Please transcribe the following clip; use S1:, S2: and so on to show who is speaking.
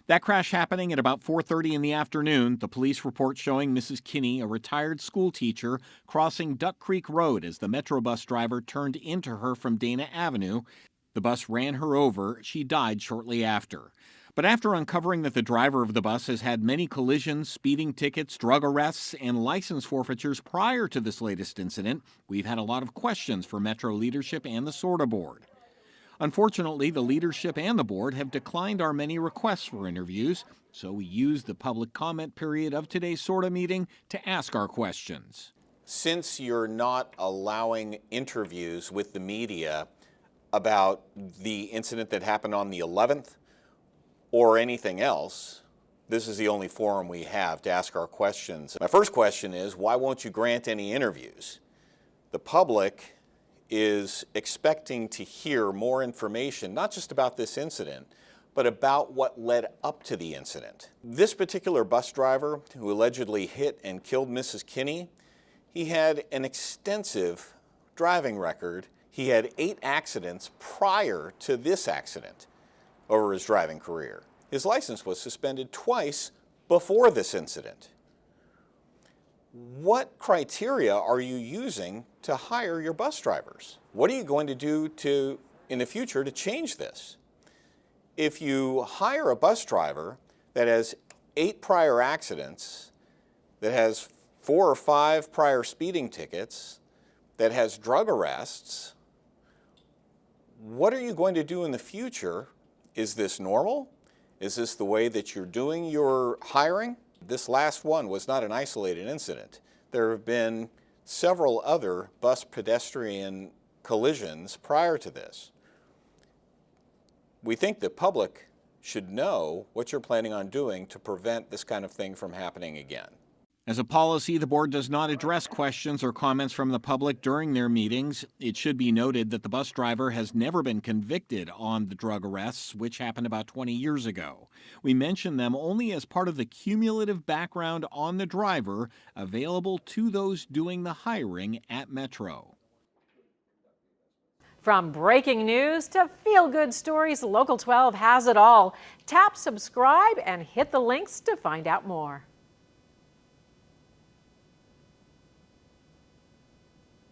S1: That crash happening at about 4:30 in the afternoon. The police report showing Mrs. Kinney, a retired school teacher, crossing Duck Creek Road as the Metro bus driver turned into her from Dana Avenue. The bus ran her over. She died shortly after. But after uncovering that the driver of the bus has had many collisions, speeding tickets, drug arrests, and license forfeitures prior to this latest incident, we've had a lot of questions for Metro leadership and the SORTA board. Unfortunately, the leadership and the board have declined our many requests for interviews, so we used the public comment period of today's SORTA meeting to ask our questions.
S2: Since you're not allowing interviews with the media about the incident that happened on the 11th or anything else, this is the only forum we have to ask our questions. My first question is, why won't you grant any interviews? The public is expecting to hear more information, not just about this incident, but about what led up to the incident. This particular bus driver who allegedly hit and killed Mrs. Kinney, he had an extensive driving record. He had 8 accidents prior to this accident over his driving career. His license was suspended twice before this incident. What criteria are you using to hire your bus drivers? What are you going to do in the future to change this? If you hire a bus driver that has 8 prior accidents, that has 4 or 5 prior speeding tickets, that has drug arrests, what are you going to do in the future? Is this normal? Is this the way that you're doing your hiring? This last one was not an isolated incident. There have been several other bus pedestrian collisions prior to this. We think the public should know what you're planning on doing to prevent this kind of thing from happening again.
S1: As a policy, the board does not address questions or comments from the public during their meetings. It should be noted that the bus driver has never been convicted on the drug arrests, which happened about 20 years ago. We mention them only as part of the cumulative background on the driver available to those doing the hiring at Metro.
S3: From breaking news to feel-good stories, Local 12 has it all. Tap subscribe and hit the links to find out more.